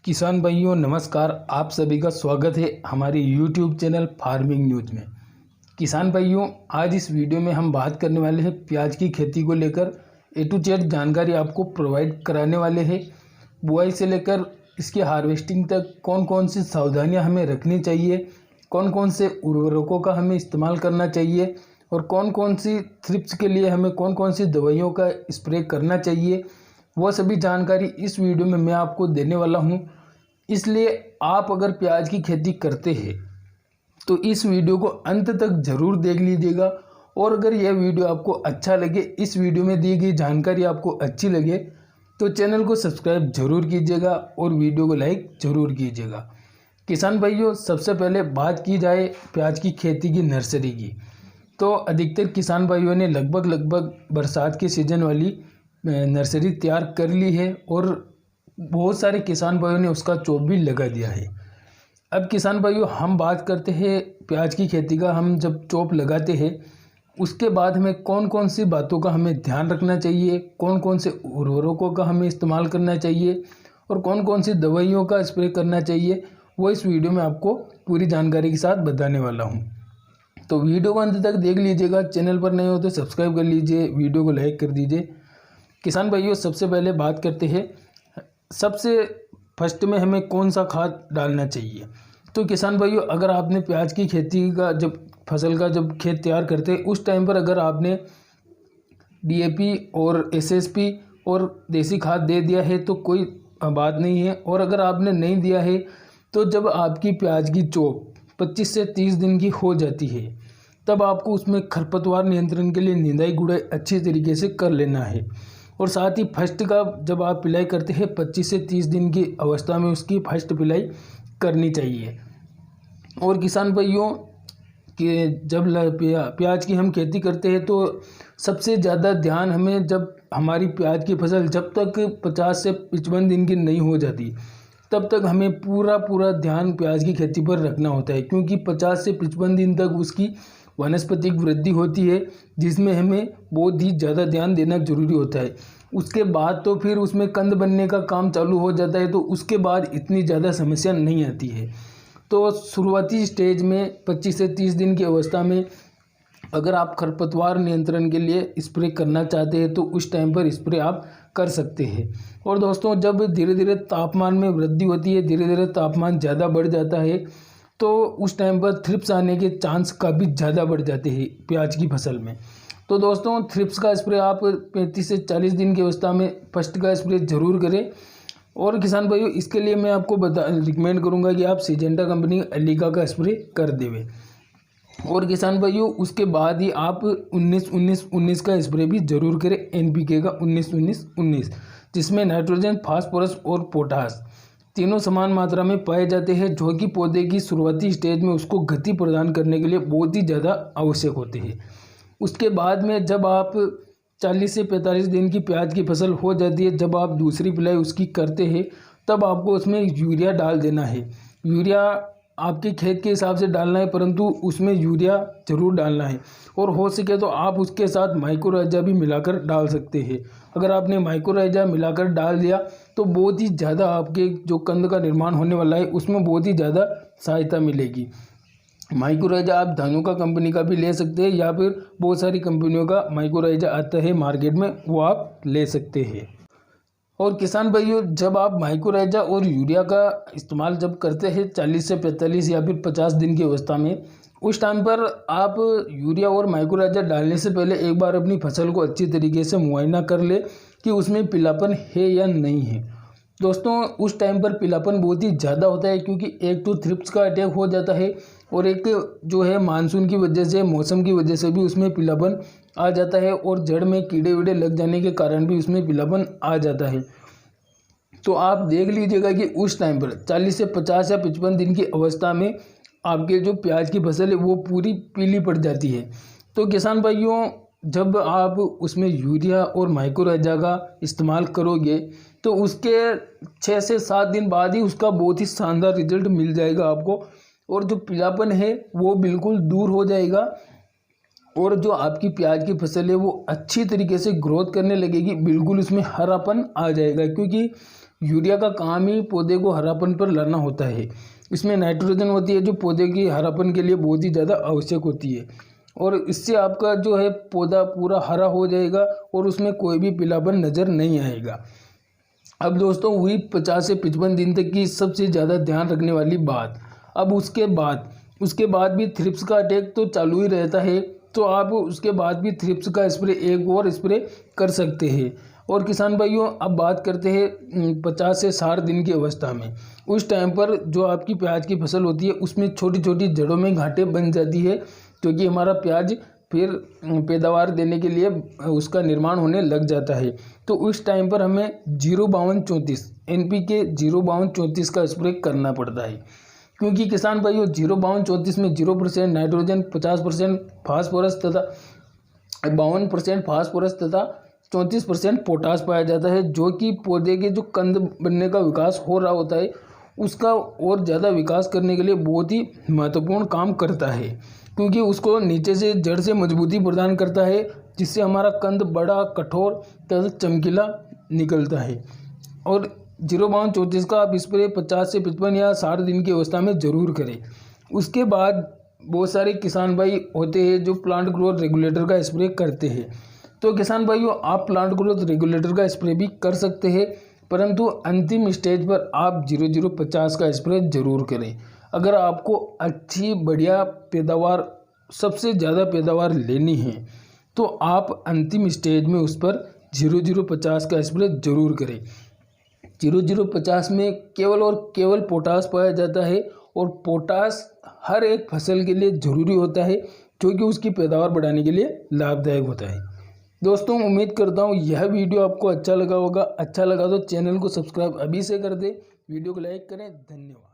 किसान भाइयों नमस्कार। आप सभी का स्वागत है हमारे YouTube चैनल फार्मिंग न्यूज़ में। किसान भाइयों, आज इस वीडियो में हम बात करने वाले हैं प्याज की खेती को लेकर A to Z जानकारी आपको प्रोवाइड कराने वाले हैं। बुआई से लेकर इसकी हार्वेस्टिंग तक कौन कौन सी सावधानियां हमें रखनी चाहिए, कौन कौन से उर्वरकों का हमें इस्तेमाल करना चाहिए और कौन कौन सी थ्रिप्स के लिए हमें कौन कौन सी दवाइयों का स्प्रे करना चाहिए, वो सभी जानकारी इस वीडियो में मैं आपको देने वाला हूं। इसलिए आप अगर प्याज की खेती करते हैं तो इस वीडियो को अंत तक ज़रूर देख लीजिएगा। और अगर यह वीडियो आपको अच्छा लगे, इस वीडियो में दी गई जानकारी आपको अच्छी लगे तो चैनल को सब्सक्राइब जरूर कीजिएगा और वीडियो को लाइक ज़रूर कीजिएगा। किसान भाइयों, सबसे पहले बात की जाए प्याज की खेती की नर्सरी की, तो अधिकतर किसान भाइयों ने लगभग बरसात के सीजन वाली नर्सरी तैयार कर ली है और बहुत सारे किसान भाइयों ने उसका चोप भी लगा दिया है। अब किसान भाइयों, हम बात करते हैं प्याज की खेती का। हम जब चोप लगाते हैं उसके बाद हमें कौन कौन सी बातों का हमें ध्यान रखना चाहिए, कौन कौन से उर्वरकों का हमें इस्तेमाल करना चाहिए और कौन कौन सी दवाइयों का स्प्रे करना चाहिए, वो इस वीडियो में आपको पूरी जानकारी के साथ बताने वाला हूँ। तो वीडियो को अंत तक देख लीजिएगा। चैनल पर नए हो तो सब्सक्राइब कर लीजिए, वीडियो को लाइक कर दीजिए। किसान भाइयों, सबसे पहले बात करते हैं सबसे फर्स्ट में हमें कौन सा खाद डालना चाहिए। तो किसान भाइयों, अगर आपने प्याज की खेती का जब फसल का जब खेत तैयार करते हैं उस टाइम पर अगर आपने DAP और SSP और देसी खाद दे दिया है तो कोई बात नहीं है। और अगर आपने नहीं दिया है तो जब आपकी प्याज की चोप 25 से 30 दिन की हो जाती है तब आपको उसमें खरपतवार नियंत्रण के लिए निंदाई गुड़ाई अच्छी तरीके से कर लेना है। और साथ ही फर्स्ट का जब आप पिलाई करते हैं 25 से 30 दिन की अवस्था में उसकी फर्स्ट पिलाई करनी चाहिए। और किसान भाइयों कि जब प्याज की हम खेती करते हैं तो सबसे ज़्यादा ध्यान हमें जब हमारी प्याज की फसल जब तक 50 से 55 दिन की नहीं हो जाती तब तक हमें पूरा ध्यान प्याज की खेती पर रखना होता है, क्योंकि 50 से 55 दिन तक उसकी वानस्पतिक वृद्धि होती है जिसमें हमें बहुत ही ज़्यादा ध्यान देना जरूरी होता है। उसके बाद तो फिर उसमें कंद बनने का काम चालू हो जाता है, तो उसके बाद इतनी ज़्यादा समस्या नहीं आती है। तो शुरुआती स्टेज में 25 से 30 दिन की अवस्था में अगर आप खरपतवार नियंत्रण के लिए स्प्रे करना चाहते हैं तो उस टाइम पर स्प्रे आप कर सकते हैं। और दोस्तों, जब धीरे धीरे तापमान में वृद्धि होती है, धीरे धीरे तापमान ज़्यादा बढ़ जाता है तो उस टाइम पर थ्रिप्स आने के चांस काफ़ी ज़्यादा बढ़ जाते हैं प्याज की फसल में। तो दोस्तों, थ्रिप्स का स्प्रे आप 35 से 40 दिन की अवस्था में फर्स्ट का स्प्रे ज़रूर करें। और किसान भाइयों, इसके लिए मैं आपको रिकमेंड करूंगा कि आप सिजेंटा कंपनी एलिका का स्प्रे कर देवें। और किसान भाइयों, उसके बाद ही आप 19-19-19 का स्प्रे भी जरूर करें, NPK का 19-19-19, जिसमें नाइट्रोजन, फास्फोरस और पोटास तीनों समान मात्रा में पाए जाते हैं, जो कि पौधे की शुरुआती स्टेज में उसको गति प्रदान करने के लिए बहुत ही ज़्यादा आवश्यक होते हैं। उसके बाद में जब आप 40 से 45 दिन की प्याज की फसल हो जाती है, जब आप दूसरी पिलाई उसकी करते हैं तब आपको उसमें यूरिया डाल देना है। यूरिया आपके खेत के हिसाब से डालना है, परंतु उसमें यूरिया ज़रूर डालना है। और हो सके तो आप उसके साथ माइक्रोराइजा भी मिलाकर डाल सकते हैं। अगर आपने माइक्रोराइजा मिलाकर डाल दिया तो बहुत ही ज़्यादा आपके जो कंद का निर्माण होने वाला है उसमें बहुत ही ज़्यादा सहायता मिलेगी। माइक्रोराइजा आप धानुका कंपनी का भी ले सकते हैं या फिर बहुत सारी कंपनियों का माइक्रोराइजा आता है मार्केट में, वो आप ले सकते हैं। और किसान भाइयों, जब आप माइक्रोराइजा और यूरिया का इस्तेमाल जब करते हैं 40 से 45 या फिर 50 दिन की अवस्था में, उस टाइम पर आप यूरिया और माइक्रोराइजा डालने से पहले एक बार अपनी फसल को अच्छी तरीके से मुआयना कर ले कि उसमें पीलापन है या नहीं है। दोस्तों, उस टाइम पर पीलापन बहुत ही ज़्यादा होता है, क्योंकि एक तो थ्रिप्स का अटैक हो जाता है और एक जो है मानसून की वजह से, मौसम की वजह से भी उसमें पीलापन आ जाता है और जड़ में कीड़े वीड़े लग जाने के कारण भी उसमें पीलापन आ जाता है। तो आप देख लीजिएगा कि उस टाइम पर 40 से 50 या 55 दिन की अवस्था में आपके जो प्याज की फसल है वो पूरी पीली पड़ जाती है। तो किसान भाइयों, जब आप उसमें यूरिया और माइक्रोराइजा का इस्तेमाल करोगे तो उसके 6 से 7 दिन बाद ही उसका बहुत ही शानदार रिजल्ट मिल जाएगा आपको, और जो पीलापन है वो बिल्कुल दूर हो जाएगा और जो आपकी प्याज की फसल है वो अच्छी तरीके से ग्रोथ करने लगेगी, बिल्कुल उसमें हरापन आ जाएगा। क्योंकि यूरिया का काम ही पौधे को हरापन पर लाना होता है। इसमें नाइट्रोजन होती है जो पौधे की हरापन के लिए बहुत ही ज़्यादा आवश्यक होती है और इससे आपका जो है पौधा पूरा हरा हो जाएगा और उसमें कोई भी पीलापन नज़र नहीं आएगा। अब दोस्तों हुई 50 से 55 दिन तक की सबसे ज़्यादा ध्यान रखने वाली बात। अब उसके बाद भी थ्रिप्स का अटैक तो चालू ही रहता है, तो आप उसके बाद भी थ्रिप्स का स्प्रे एक और स्प्रे कर सकते हैं। और किसान भाइयों अब बात करते हैं 50 से 60 दिन की अवस्था में। उस टाइम पर जो आपकी प्याज की फसल होती है उसमें छोटी छोटी जड़ों में गांठें बन जाती है, क्योंकि हमारा प्याज फिर पैदावार देने के लिए उसका निर्माण होने लग जाता है। तो उस टाइम पर हमें 05234 NPK 05234 का स्प्रे करना पड़ता है, क्योंकि किसान भाइयों 05234 में 0% नाइट्रोजन, 50% फास्फोरस तथा 52% फास्फोरस तथा 34% पोटास पाया जाता है, जो कि पौधे के जो कंद बनने का विकास हो रहा होता है उसका और ज़्यादा विकास करने के लिए बहुत ही महत्वपूर्ण काम करता है, क्योंकि उसको नीचे से जड़ से मजबूती प्रदान करता है, जिससे हमारा कंद बड़ा, कठोर तथा चमकीला निकलता है। और 05234 का आप स्प्रे 50 से 55 या 60 दिन की अवस्था में ज़रूर करें। उसके बाद बहुत सारे किसान भाई होते हैं जो प्लांट ग्रोथ रेगुलेटर का स्प्रे करते हैं। तो किसान भाइयों आप प्लांट ग्रोथ रेगुलेटर का स्प्रे भी कर सकते हैं, परंतु अंतिम स्टेज पर आप 0050 का स्प्रे जरूर करें। अगर आपको अच्छी बढ़िया पैदावार, सबसे ज़्यादा पैदावार लेनी है तो आप अंतिम स्टेज में उस पर 0050 का स्प्रे जरूर करें। 0050 में केवल और केवल पोटास पाया जाता है और पोटास हर एक फसल के लिए ज़रूरी होता है, क्योंकि उसकी पैदावार बढ़ाने के लिए लाभदायक होता है। दोस्तों उम्मीद करता हूँ यह वीडियो आपको अच्छा लगा होगा। अच्छा लगा तो चैनल को सब्सक्राइब अभी से कर दें, वीडियो को लाइक करें। धन्यवाद।